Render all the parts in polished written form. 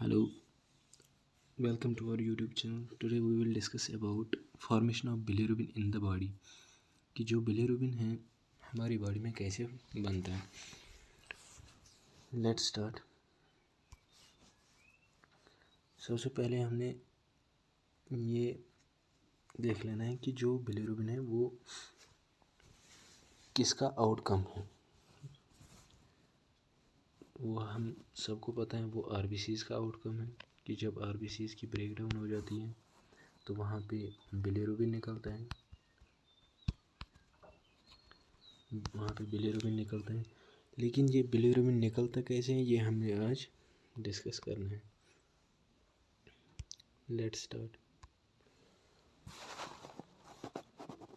Hello, welcome to our YouTube channel. Today we will discuss about formation of bilirubin in the body कि जो bilirubin है हमारी body में कैसे बनता है. Let's start. सबसे पहले हमने ये देख लेना है कि जो bilirubin है वो किसका आउटकम है. वो हम सबको पता है वो RBCs का आउटकम है कि जब RBCs की ब्रेकडाउन हो जाती है तो वहाँ पे बिलिरुबिन निकलता है. लेकिन ये बिलिरुबिन निकलता कैसे है ये हमें आज डिस्कस करना है. Let's start.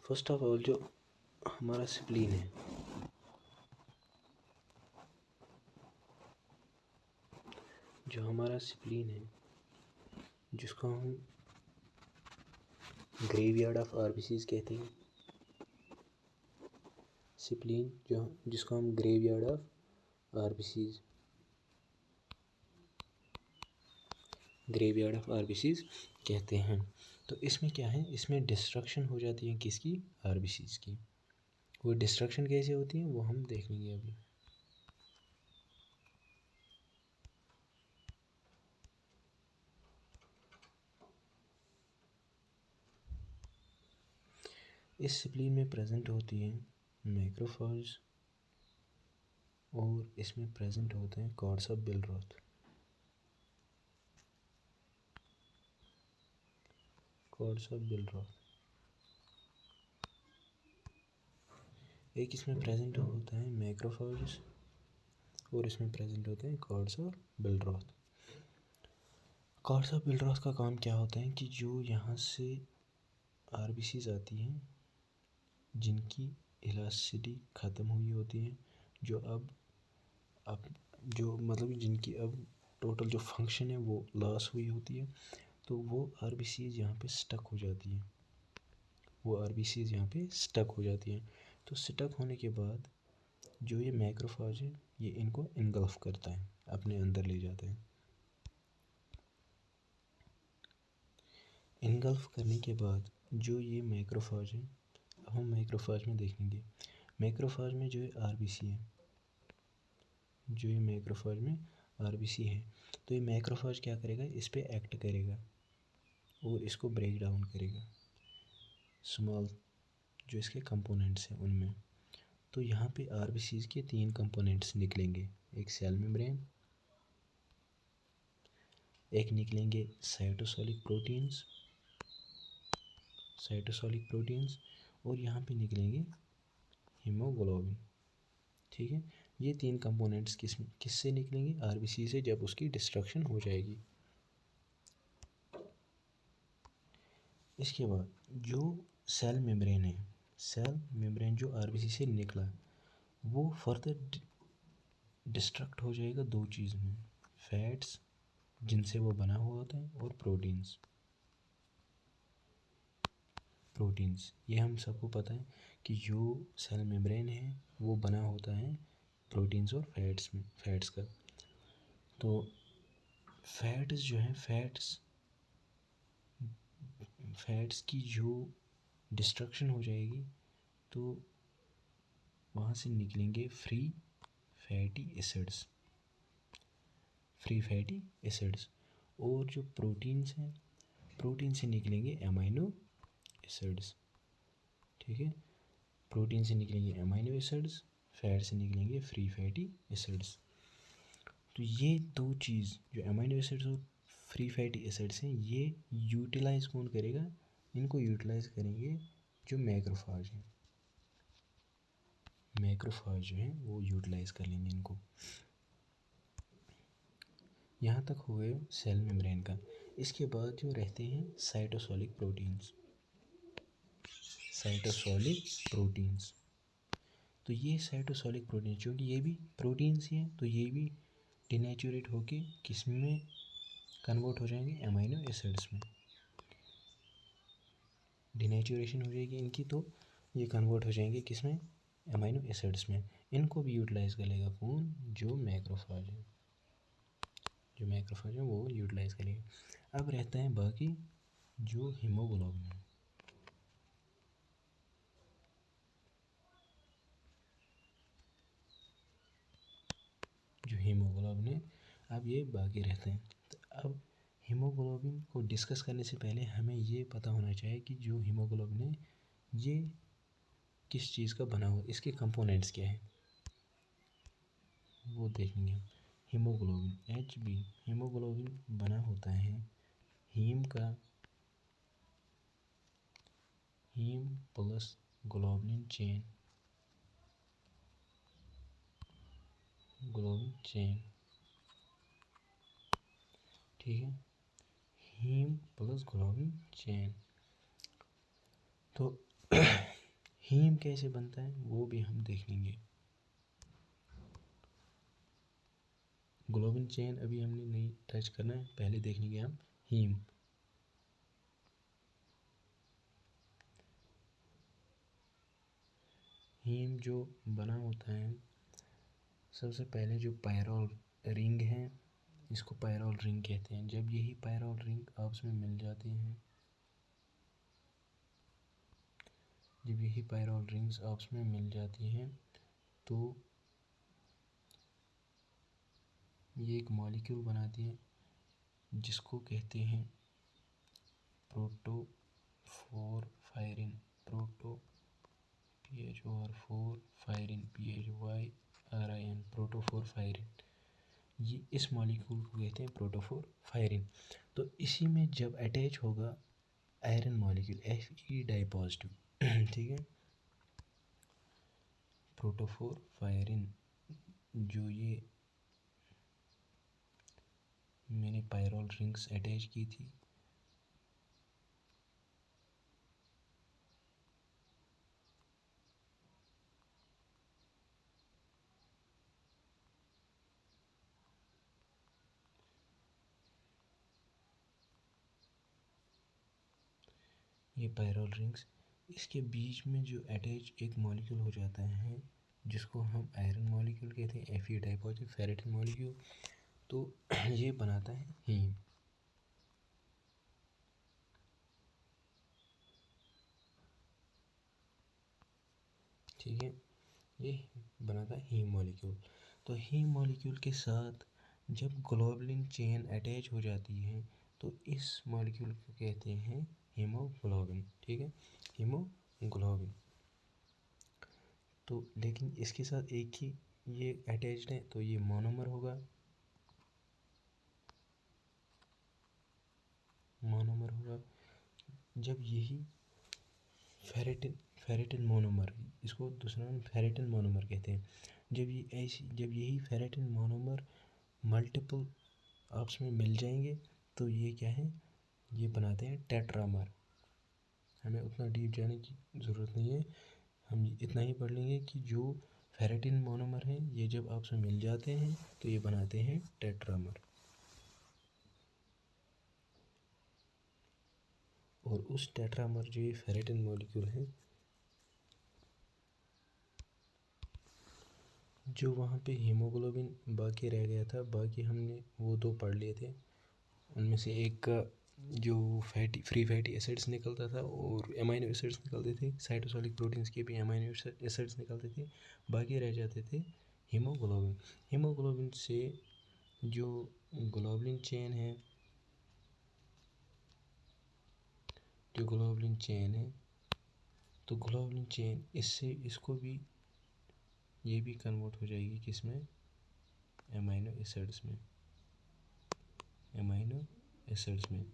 First of all जो हमारा स्प्लीन है, जिसको हम ग्रेवयार्ड ऑफ आरबीसीज कहते हैं. स्प्लीन जिसको हम ग्रेवयार्ड ऑफ आरबीसीज कहते हैं. तो इसमें क्या है, इसमें डिस्ट्रक्शन हो जाती है किसकी, आरबीसीज की. वो डिस्ट्रक्शन कैसे होती है वो हम देखेंगे अभी. इस स्प्लीन में प्रेजेंट होती है मैक्रोफेज और इसमें प्रेजेंट होते हैं कॉर्ड्स ऑफ बिलरोथ. एक इसमें प्रेजेंट होता है मैक्रोफेज और इसमें प्रेजेंट होते हैं कॉर्ड्स ऑफ बिलरोथ. कॉर्ड्स ऑफ बिलरोथ का काम क्या होता है कि जो यहाँ से आरबीसीज आती हैं जिनकी इलास्टिसिटी ख़त्म हुई होती है, जो अब जो मतलब जिनकी अब टोटल जो फंक्शन है वो लॉस हुई होती है, तो वो आरबीसीज यहाँ पे स्टक हो जाती हैं. तो स्टक होने के बाद जो ये मैक्रोफेज है ये इनको इनगल्फ करता है, अपने अंदर ले जाता है. इनगल्फ करने के बाद जो ये मैक्रोफेज है, अब हम मैक्रोफेज में देखेंगे. मैक्रोफेज में जो ये आरबीसी है, तो ये मैक्रोफेज क्या करेगा, इस पे एक्ट करेगा और इसको ब्रेक डाउन करेगा स्मॉल जो इसके कंपोनेंट्स हैं उनमें. तो यहाँ पे आरबीसीज के 3 कंपोनेंट्स निकलेंगे. एक सेल मेम्ब्रेन, एक निकलेंगे साइटोसोलिक प्रोटीन्स और यहाँ पे निकलेंगे हीमोग्लोबिन. ठीक है, ये 3 कंपोनेंट्स किससे निकलेंगे, आरबीसी से, जब उसकी डिस्ट्रक्शन हो जाएगी. इसके बाद जो सेल मेम्ब्रेन जो आरबीसी से निकला वो फर्दर डिस्ट्रक्ट हो जाएगा 2 चीज़ में, फैट्स जिनसे वो बना हुआ होता है और प्रोटीन्स. ये हम सबको पता है कि जो सेल मेम्ब्रेन है वो बना होता है प्रोटीन्स और फैट्स का. तो फैट्स जो हैं, फैट्स की जो डिस्ट्रक्शन हो जाएगी तो वहाँ से निकलेंगे फ्री फैटी एसिड्स. और जो प्रोटीन से निकलेंगे अमीनो एसिड्स. ठीक है, प्रोटीन से निकलेंगे अमीनो एसिड्स, फैट से निकलेंगे फ्री फैटी एसिड्स. तो ये 2 चीज़ जो अमीनो एसिड्स और फ्री फैटी एसिड्स हैं ये यूटिलाइज कौन करेगा, इनको यूटिलाइज करेंगे जो मैक्रोफेज जो हैं वो यूटिलाइज कर लेंगे इनको. यहाँ तक हो गए सेल मेम्ब्रेन का. इसके बाद जो रहते हैं साइटोसोलिक प्रोटीन्स. तो ये साइटोसोलिक प्रोटीन्स क्योंकि ये भी प्रोटीन्स ही हैं तो ये भी डिनेचुरेट होके किस में कन्वर्ट हो जाएंगे, अमीनो एसिड्स में. डिनेचुरेशन हो जाएगी इनकी तो ये कन्वर्ट हो जाएंगे किस में, अमीनो एसिड्स में. इनको भी यूटिलाइज कर लेगा कौन, जो मैक्रोफेज जो मैक्रोफेज है वो यूटिलाइज करेंगे। अब रहता है बाकी जो हीमोग्लोबिन है, जो हीमोग्लोबिन है अब ये बाकी रहते हैं। तो अब हीमोग्लोबिन को डिस्कस करने से पहले हमें ये पता होना चाहिए कि जो हीमोग्लोबिन है ये किस चीज़ का बना हुआ, इसके कंपोनेंट्स क्या है वो देखेंगे हम। हीमोग्लोबिन HB, हीमोग्लोबिन बना होता है हीम का, heme plus globulin chain, globulin chain, ठीक है, हीम प्लस ग्लोबुलिन चेन। तो हीम कैसे बनता है वो भी हम देख लेंगे। ग्लोबुलिन चेन अभी हमने नहीं टच करना है, पहले देख लेंगे हम हीम। हीम जो बना होता है सबसे पहले जो पायरोल रिंग है, इसको पायरोल रिंग कहते हैं। जब यही पायरोल रिंग आपस में मिल जाती हैं, जब यही पायरोल रिंग्स आपस में मिल जाती हैं तो ये एक मॉलिक्यूल बनाती है जिसको कहते हैं प्रोटोफोरफायरिन, प्रोटो PHOR4 PHYRIN, प्रोटोफोरफायरिन। ये इस मॉलिक्यूल को कहते हैं प्रोटोफोरफायरिन। तो इसी में जब अटैच होगा आयरन मॉलिक्यूल Fe डाइपॉजिटिव, ठीक है, प्रोटोफोरफायरिन जो ये मैंने पायरोल रिंग्स अटैच की थी, ये पायरोल रिंग्स, इसके बीच में जो अटैच एक मॉलिक्यूल हो जाता है जिसको हम आयरन मॉलिक्यूल कहते हैं, Fe डाइपॉजिटिव फेरेटिन मॉलिक्यूल। तो ये बनाता है हीम, ठीक है, ये बनाता है हीम मॉलिक्यूल। तो हीम मॉलिक्यूल के साथ जब ग्लोबुलिन चेन अटैच हो जाती है तो इस मॉलिक्यूल को कहते हैं हीमोग्लोबिन, ठीक है, हीमोग्लोबिन। तो लेकिन इसके साथ एक ही ये अटैच्ड है तो ये मोनोमर होगा, मोनोमर होगा। जब यही फेरेटिन मोनोमर, इसको दूसरा नाम फेरेटिन मोनोमर कहते हैं, जब यही फेरेटिन मोनोमर मल्टीपल आपस में मिल जाएंगे तो ये क्या है, ये बनाते हैं टेट्रामर। हमें उतना डीप जाने की ज़रूरत नहीं है, हम इतना ही पढ़ लेंगे कि जो फेरेटिन मोनोमर हैं ये जब आपस में मिल जाते हैं तो ये बनाते हैं टेट्रामर। और उस टेट्रामर जो ये फेरेटिन मॉलिक्यूल है, जो वहाँ पे हीमोग्लोबिन बाकी रह गया था, बाकी हमने वो दो पढ़ लिए थे, उनमें से एक का जो फ्री फैटी एसिड्स निकलता था और एमाइनो एसिड्स निकलते थे, साइटोसोलिक प्रोटीन्स के भी एमाइनो एसिड्स निकलते थे, बाकी रह जाते थे हीमोग्लोबिन। हीमोग्लोबिन से जो ग्लोबुलिन चेन है, जो ग्लोबुलिन चेन है, तो ग्लोबुलिन चेन इससे इसको भी, ये भी कन्वर्ट हो जाएगी किसमें, एमाइनो एसिड्स में, एमाइनो एसिड्स में।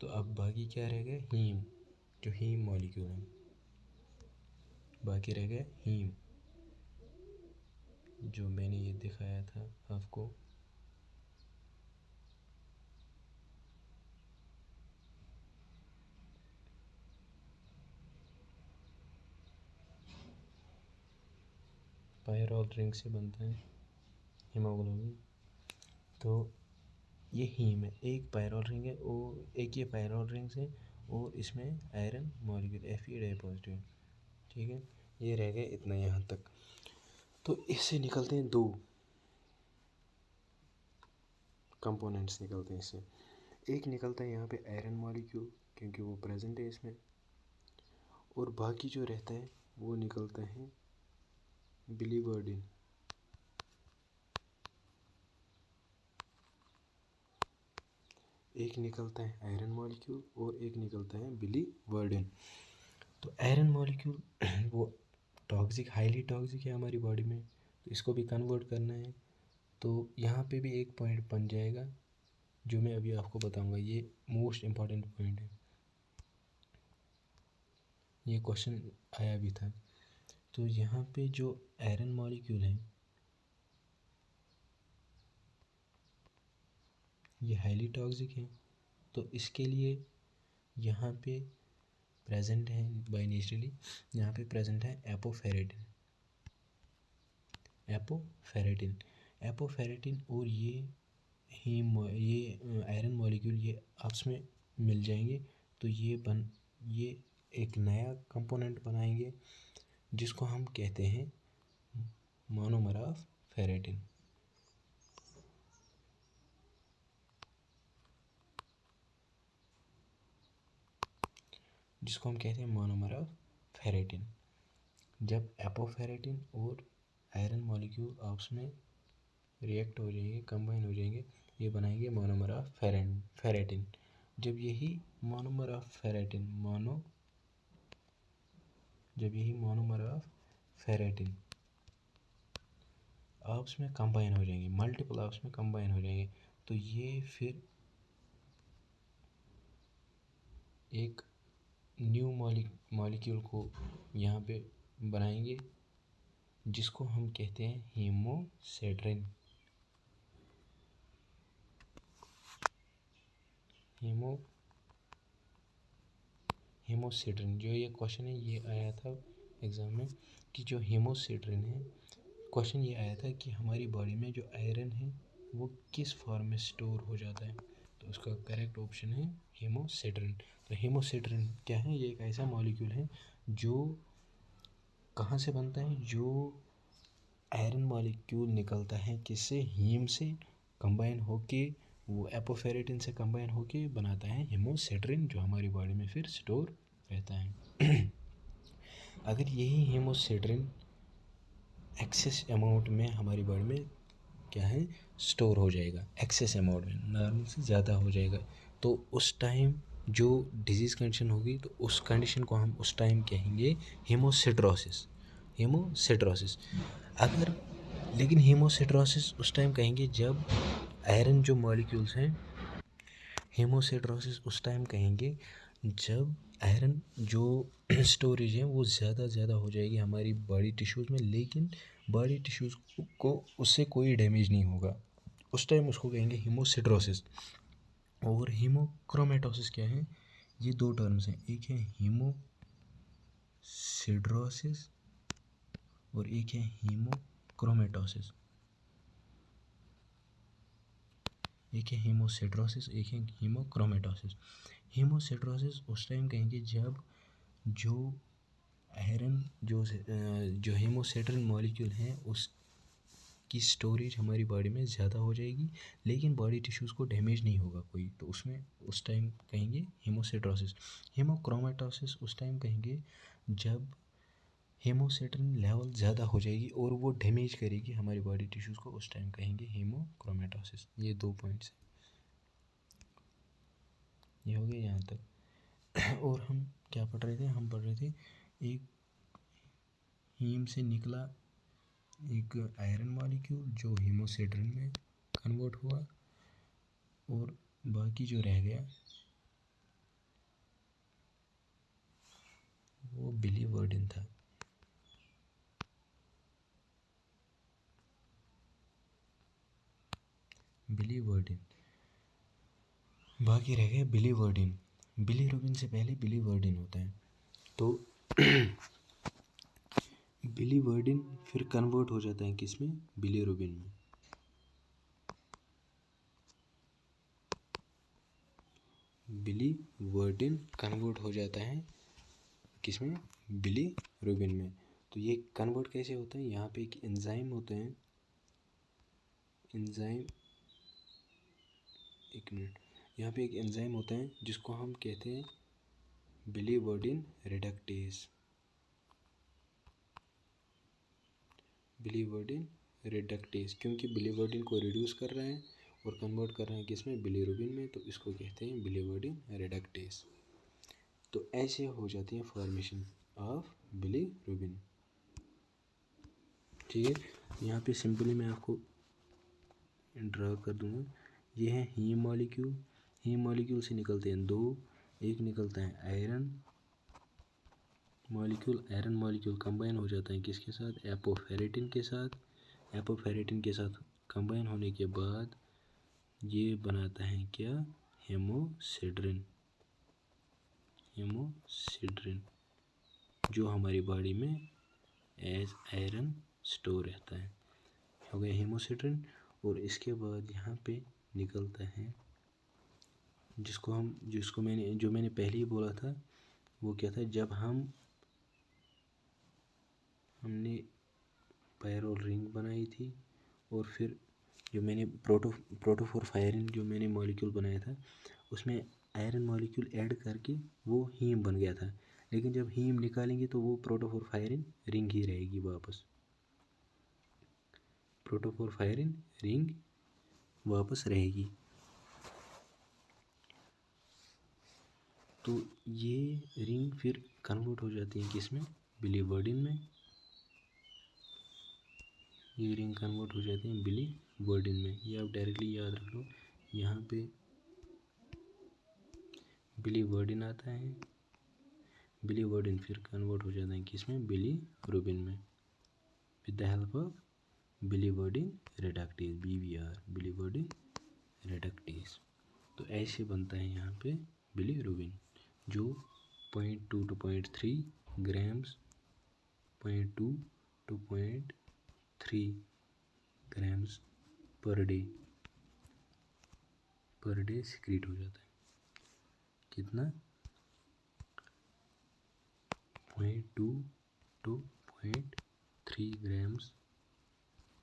तो अब बाकी क्या रह गया, हीम, जो हीम मॉलिक्यूल है, बाकी रह गया हीम, जो मैंने ये दिखाया था आपको, पायरोल रिंग से बनता है हीमोग्लोबिन। तो ये हीम है, एक पायरोल रिंग है और एक ये पायरोल रिंग्स है और इसमें आयरन मॉलिक्यूल Fe डाइपॉजिटिव है, ठीक है। ये रह गए इतना यहाँ तक। तो इससे निकलते हैं दो कंपोनेंट्स निकलते हैं इससे। एक निकलता है यहाँ पे आयरन मॉलिक्यूल, क्योंकि वो प्रेजेंट है इसमें, और बाकी जो रहता है वो निकलता है बिलीवर्डिन। एक निकलता है आयरन मॉलिक्यूल और एक निकलता है बिलीवर्डिन। तो आयरन मॉलिक्यूल वो टॉक्सिक, हाईली टॉक्सिक है हमारी बॉडी में, तो इसको भी कन्वर्ट करना है। तो यहाँ पे भी एक पॉइंट बन जाएगा जो मैं अभी आपको बताऊंगा, ये मोस्ट इम्पॉर्टेंट पॉइंट है, ये क्वेश्चन आया भी था। तो यहाँ पे जो आयरन मॉलिक्यूल है ये हाईली टॉक्सिक है, तो इसके लिए यहाँ पे प्रेजेंट है बाय नेचुरली, यहाँ पे प्रेजेंट है एपोफेरेटिन। एपोफेरेटिन और ये आयरन मॉलिक्यूल ये आपस में मिल जाएंगे, तो ये एक नया कंपोनेंट बनाएंगे जिसको हम कहते हैं मोनोमर ऑफ फेरेटिन। जिसको हम कहते हैं मोनोमर ऑफ फेरेटिन। जब एपोफेरेटिन और आयरन मॉलिक्यूल आपस में रिएक्ट हो जाएंगे, कंबाइन हो जाएंगे, ये बनाएंगे मोनोमर ऑफ फेरेटिन। जब यही monomer of ferritin monomer of ferritin आपस में कंबाइन हो जाएंगे, मल्टीपल आपस में कंबाइन हो जाएंगे, तो ये फिर एक न्यू मॉलिक्यूल को यहाँ पे बनाएंगे जिसको हम कहते हैं हीमोसेड्रिन। हीमोसेड्रिन जो ये क्वेश्चन है ये आया था एग्ज़ाम में कि जो हीमोसेड्रिन है, क्वेश्चन ये आया था कि हमारी बॉडी में जो आयरन है वो किस फॉर्म में स्टोर हो जाता है, तो उसका करेक्ट ऑप्शन है हीमोसेड्रिन। तो हीमोसेड्रिन क्या है, ये एक ऐसा मॉलिक्यूल है जो कहाँ से बनता है, जो आयरन मॉलिक्यूल निकलता है किससे, हीम से कंबाइन होके, वो एपोफेरेटिन से कंबाइन होके बनाता है हीमोसेड्रिन, जो हमारी बॉडी में फिर स्टोर रहता है। अगर यही हीमोसेड्रिन एक्सेस अमाउंट में हमारी बॉडी में क्या है स्टोर हो जाएगा, एक्सेस अमाउंट में नॉर्मल से ज़्यादा हो जाएगा, तो उस टाइम जो डिजीज़ कंडीशन होगी तो उस कंडीशन को हम उस टाइम कहेंगे हीमोसिड्रोसिस। अगर लेकिन हीमोसिड्रोसिस उस टाइम कहेंगे जब आयरन जो मॉलिक्यूल्स हैं, हीमोसिड्रोसिस उस टाइम कहेंगे जब आयरन जो स्टोरेज है वो ज़्यादा हो जाएगी हमारी बॉडी टिश्यूज़ में, लेकिन बॉडी टिश्यूज़ को उससे कोई डैमेज नहीं होगा, उस टाइम उसको कहेंगे हीमोसिड्रोसिस। और हीमोक्रोमेटोसिस क्या है, ये दो टर्म्स हैं, एक है हीमोसिड्रोसिस और एक है हीमोक्रोमेटोसिस। एक है हीमोसिड्रोसिस, एक है हीमोक्रोमेटोसिस। हीमोसिड्रोसिस उस टाइम कहेंगे जब जो आयरन जो हीमोसेड्रिन मॉलिक्यूल है उसकी स्टोरेज हमारी बॉडी में ज़्यादा हो जाएगी, लेकिन बॉडी टिश्यूज़ को डैमेज नहीं होगा कोई, तो उसमें उस टाइम कहेंगे हीमोसिड्रोसिस। हीमोक्रोमेटोसिस उस टाइम कहेंगे जब हीमोसेड्रिन लेवल ज़्यादा हो जाएगी और वो डैमेज करेगी हमारी बॉडी टिश्यूज़ को, उस टाइम कहेंगे हीमोक्रोमेटोसिस। ये 2 पॉइंट्स ये हो गए यहाँ तक। और हम क्या पढ़ रहे थे, हम पढ़ रहे थे एक हीम से निकला एक आयरन मॉलिक्यूल जो हीमोसेड्रिन में कन्वर्ट हुआ, और बाकी जो रह गया वो बिलीवर्डिन था। बिलीवर्डिन बाकी रह गया बिलीवर्डिन। बिलीरुबिन से पहले बिलीवर्डिन होता है, तो बिलीवर्डिन फिर कन्वर्ट हो जाता है किसमें, बिलीरुबिन में। बिलीवर्डिन कन्वर्ट हो जाता है किसमें, बिलीरुबिन में। तो ये कन्वर्ट कैसे होता है, यहाँ पे एक एंजाइम होते हैं, एंजाइम एक मिनट, यहाँ पे एक एंजाइम होता है जिसको हम कहते हैं बिलीवर्डिन रिडक्टेज। बिलीवर्डिन रिडक्टेज, क्योंकि बिलीवर्डिन को रिड्यूस कर रहे हैं और कन्वर्ट कर रहे हैं किसमें, बिलीरुबिन में, तो इसको कहते हैं बिलीवर्डिन रिडक्टेज। तो ऐसे हो जाती है फॉर्मेशन ऑफ बिलीरुबिन। ठीक है, यहाँ पे सिंपली मैं आपको ड्रा कर दूंगा। ये है हीम मॉलिक्यूल, हीम मॉलिक्यूल से निकलते हैं दो, एक निकलता है iron molecule, iron molecule combine हो जाता है किसके साथ, एपोफेरेटिन के साथ, एपोफेरेटिन के साथ कंबाइन होने के बाद ये बनाता है क्या, हेमोसिड्रिन, हेमोसिड्रिन जो हमारी बॉडी में एज आयरन स्टोर रहता है, हो गया हेमोसिड्रिन। और इसके बाद यहाँ पे निकलता है जिसको मैंने पहले ही बोला था, वो क्या था, जब हमने पायरोल रिंग बनाई थी और फिर जो मैंने प्रोटोफोरफायरिन जो मैंने मॉलिक्यूल बनाया था उसमें आयरन मॉलिक्यूल ऐड करके वो हीम बन गया था, लेकिन जब हीम निकालेंगे तो वो प्रोटोफोरफायरिन रिंग ही रहेगी वापस, प्रोटोफोरफायरिन रिंग वापस रहेगी। तो ये रिंग फिर कन्वर्ट हो जाती है किसमें, बिलीवर्डिन में, ये रिंग कन्वर्ट हो जाती है बिलीवर्डिन में। ये आप डायरेक्टली याद रख लो, यहाँ पे बिलीवर्डिन आता है, बिलीवर्डिन फिर कन्वर्ट हो जाता है किसमें, बिलीरुबिन में, with the help of biliverdin reductase, BVR, biliverdin reductase. तो ऐसे बनता है यहाँ पे बिलीरुबिन, जो 0.2 to 0.3 grams, 0.2 to 0.3 grams per day secrete हो जाता है। कितना, 0.2 to 0.3 ग्राम्स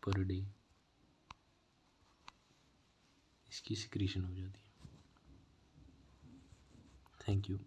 पर डे इसकी सिक्रीशन हो जाती है। Thank you.